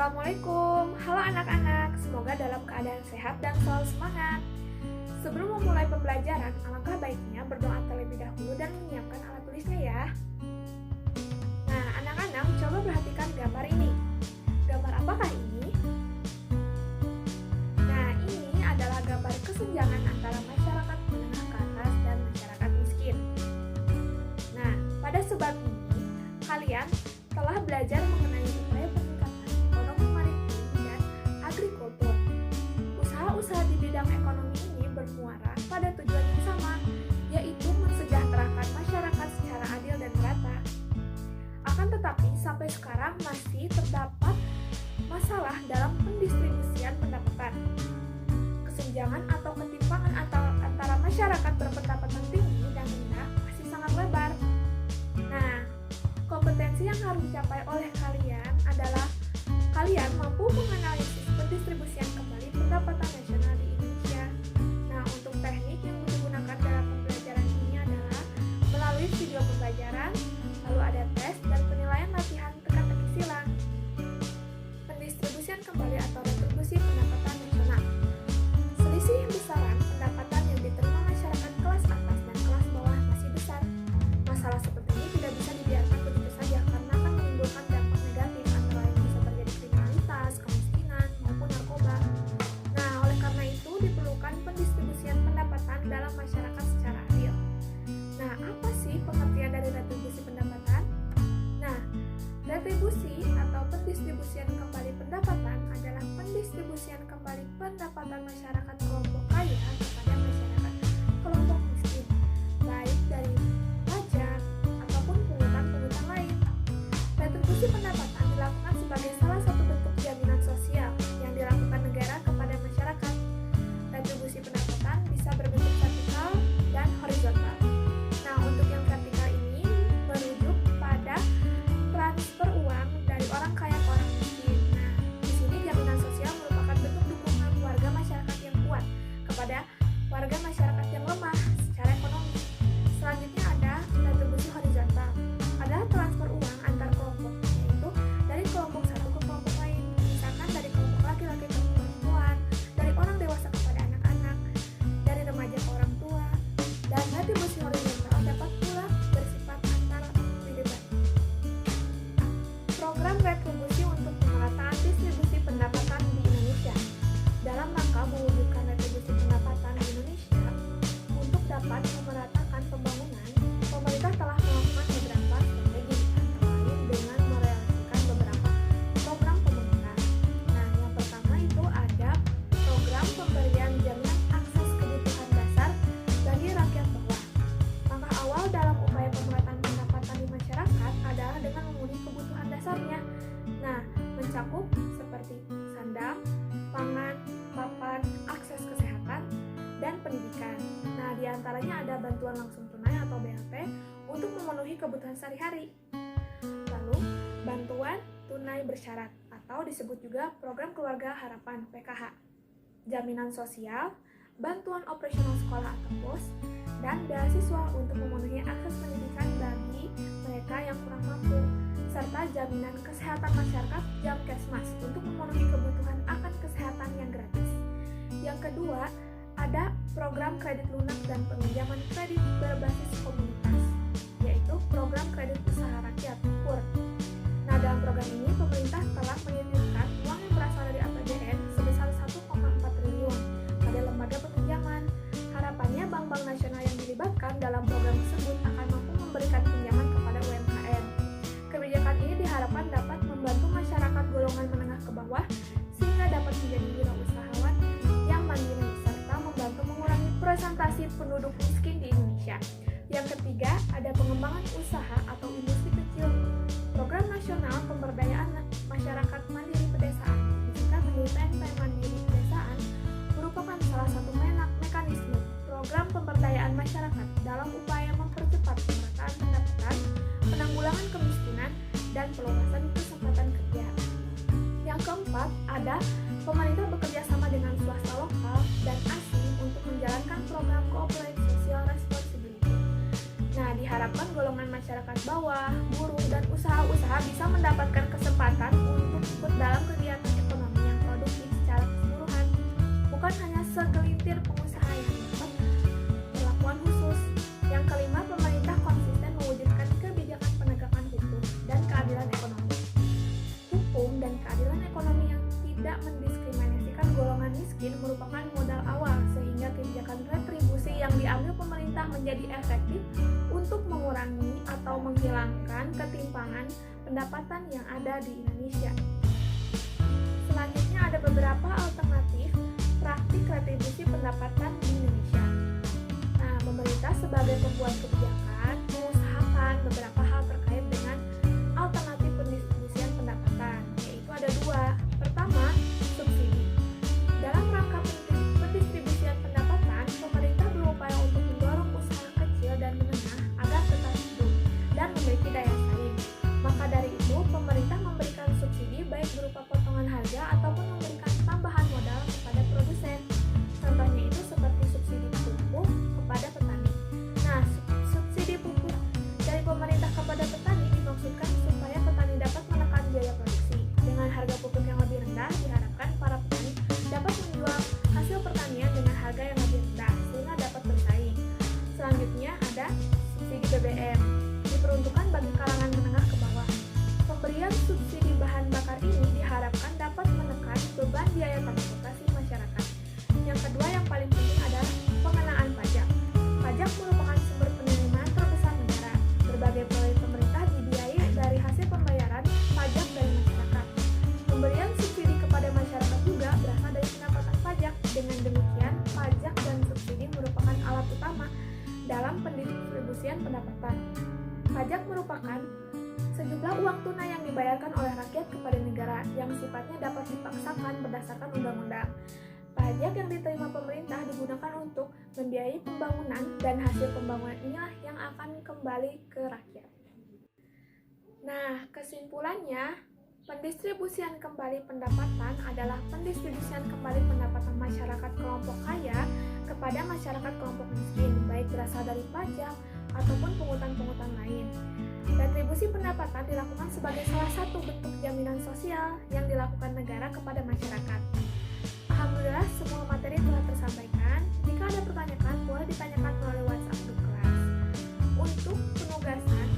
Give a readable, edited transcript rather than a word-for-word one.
Assalamualaikum, halo anak-anak, semoga dalam keadaan sehat dan selalu semangat. Sebelum memulai pembelajaran, alangkah baiknya berdoa terlebih dahulu dan menyiapkan alat tulisnya ya. Nah, anak-anak coba perhatikan gambar ini. Gambar apakah ini? Nah, ini adalah gambar kesenjangan antara masyarakat menengah ke atas dan masyarakat miskin. Nah, pada sebab ini, kalian telah belajar mengenai upaya peningkatan ekonomi maritim dan agrikultur. Usaha-usaha di bidang ekonomi ini bermuara pada tujuan yang sama, yaitu mensejahterakan masyarakat secara adil dan merata. Akan tetapi, sampai sekarang masih terdapat masalah dalam pendistribusian pendapatan. Kesenjangan atau ketimpangan antara masyarakat berpendapatan tinggi dan rendah masih sangat lebar. Nah, kompetensi yang harus dicapai oleh kalian adalah kalian mampu menganalisis pendistribusian kembali pendapatan nasional di Indonesia. Nah, untuk teknik yang digunakan dalam pembelajaran ini adalah melalui video pembelajaran, lalu ada tes dan penilaian latihan teka-teki silang. Pendistribusian kembali atau retribusi pendapatan nasional. Selisih besaran pendapatan yang diterima masyarakat kelas atas dan kelas bawah masih besar. Masalah seperti ini tidak bisa dibiarkan begitu saja karena akan menimbulkan dampak negatif antara lain bisa terjadi kriminalitas, kemiskinan, maupun narkoba. Nah, oleh karena itu diperlukan pendistribusian pendapatan dalam masyarakat secara adil. Nah, apa sih pengertian dari retribusi pendapatan? Nah, retribusi atau pendistribusian kembali pendapatan adalah pendistribusian kembali pendapatan masyarakat kelompok kaya kepada masyarakat kelompok miskin, baik dari pajak ataupun pungutan-pungutan lain. Retribusi pendapatan dilakukan sebagai salah satu bentuk jaminan sosial yang dilakukan negara kepada masyarakat. Retribusi pendapatan bisa berbentuk vertikal dan horizontal. Nah, untuk yang vertikal ini merujuk pada transfer uang dari orang kaya ke orang miskin. Nah, di sini jaminan sosial merupakan bentuk dukungan warga masyarakat yang kuat kepada warga masyarakat yang lemah secara ekonomi. Selanjutnya ada retribusi horizontal. Adalah transfer uang antar kelompok, yaitu dari kelompok satu ke kelompok lain. Misalkan dari kelompok laki-laki ke perempuan, dari orang dewasa kepada anak-anak, dari remaja ke orang tua. Dan retribusi horizontal dapat pula bersifat antar pribadi. Program retribusi untuk pemerataan distribusi pendapatan di Indonesia. Dalam rangka mewujudkan retribusi pendapatan di Indonesia, untuk dapat memeratakan pembangunan, pemerintah telah melakukan beberapa strategi, antara lain dengan merealisasikan beberapa program pemerintah. Nah, yang pertama itu ada program pemberian jaminan akses kebutuhan dasar bagi rakyat bawah. Langkah awal dalam upaya pemerataan pendapatan di masyarakat adalah dengan memenuhi kebutuhan dasarnya. Nah, mencakup seperti sandang, pangan, papan, akses kesehatan, dan pendidikan. Nah, diantaranya ada bantuan langsung tunai atau BLT untuk memenuhi kebutuhan sehari-hari. Lalu, bantuan tunai bersyarat atau disebut juga program keluarga harapan PKH. Jaminan sosial, bantuan operasional sekolah atau BOS, dan beasiswa untuk memenuhi akses pendidikan bagi mereka yang kurang mampu, serta jaminan kesehatan masyarakat Jamkesmas untuk memenuhi kebutuhan akan kesehatan yang gratis. Yang kedua, ada program kredit lunak dan peminjaman kredit berbasis komunitas, yaitu program kredit usaha rakyat KUR. Nah, dalam program ini pemerintah telah menitipkan uang yang berasal dari APBN sebesar 1,4 triliun pada lembaga peminjaman. Harapannya bank-bank nasional yang dilibatkan dalam program tersebut akan mampu memberikan pinjaman kepada UMKM. Kebijakan ini diharapkan dapat membantu masyarakat golongan menengah ke bawah sehingga dapat menjadi wirausahawan yang mandiri serta membantu mengurangi presentasi penduduk miskin di Indonesia. Yang ketiga, ada pengembangan usaha atau industri kecil. Program nasional pemberdayaan masyarakat mandiri pedesaan, disingkat menjadi PMP Mandiri Pedesaan, merupakan salah satu mekanisme program pemberdayaan masyarakat dalam upaya mempercepat pemerataan pendapatan, penanggulangan kemiskinan, dan peluasan kesempatan kerja. Yang keempat, ada pemerintah bekerja sama dengan swasta lokal dan asing untuk menjalankan program Corporate Social Responsibility. Nah, diharapkan golongan masyarakat bawah, buruh, dan usaha-usaha bisa mendapatkan kesempatan untuk ikut dalam kegiatan ekonomi yang produktif secara keseluruhan, bukan hanya segelintir pengusaha yang dapat perlakuan khusus. Yang kelima, pemerintah konsisten mewujudkan kebijakan penegakan hukum dan keadilan ekonomi. Hukum dan keadilan ekonomi yang tidak mendiskriminasikan golongan miskin merupakan modal awal sehingga kebijakan retribusi yang diambil pemerintah menjadi efektif untuk mengurangi atau menghilangkan ketimpangan pendapatan yang ada di Indonesia. Selanjutnya ada beberapa alternatif praktik retribusi pendapatan di Indonesia. Nah, pemerintah sebagai pembuat kebijakan mengusahakan beberapa hal terkait dengan alternatif pendistribusian pendapatan, yaitu ada dua. Pertama, subsidi. Dalam rangka pendistribusian pendapatan, pemerintah berupaya untuk mendorong usaha kecil dan menengah agar tetap hidup dan memiliki daya saing. Maka dari itu, pemerintah memberikan subsidi baik berupa potongan harga ataupun memberikan tambahan modal kepada produsen. Contohnya itu seperti subsidi pupuk kepada petani. Nah, subsidi pupuk dari pemerintah kepada petani dimaksudkan supaya petani dapat menekan biaya produksi. Dengan harga pupuk yang lebih rendah, diharapkan para petani dapat menjual hasil pertanian dengan harga yang lebih rendah sehingga dapat bersaing. Selanjutnya ada subsidi BBM, diperuntukkan bagi kalangan menengah ke bawah. Pemberian subsidi bahan bakar ini diharapkan dapat menekan beban biaya transportasi masyarakat. Yang kedua yang paling penting adalah pengenaan pajak. Pajak merupakan sumber penerimaan terbesar negara. Berbagai proyek pemerintah dibiayai dari hasil pembayaran pajak dari masyarakat. Pemberian subsidi kepada masyarakat juga berasal dari pendapatan pajak. Dengan demikian, pajak dan subsidi merupakan alat utama dalam pendistribusian pendapatan. Pajak merupakan sejumlah uang tunai yang dibayarkan oleh rakyat kepada negara yang sifatnya dapat dipaksakan berdasarkan undang-undang. Pajak yang diterima pemerintah digunakan untuk membiayai pembangunan dan hasil pembangunan inilah yang akan kembali ke rakyat. Nah, kesimpulannya, pendistribusian kembali pendapatan adalah pendistribusian kembali pendapatan masyarakat kelompok kaya kepada masyarakat kelompok miskin, baik berasal dari pajak ataupun pungutan-pungutan lain. Retribusi pendapatan dilakukan sebagai salah satu bentuk jaminan sosial yang dilakukan negara kepada masyarakat. Alhamdulillah, semua materi telah tersampaikan. Jika ada pertanyaan, boleh ditanyakan melalui WhatsApp grup kelas. Untuk penugasan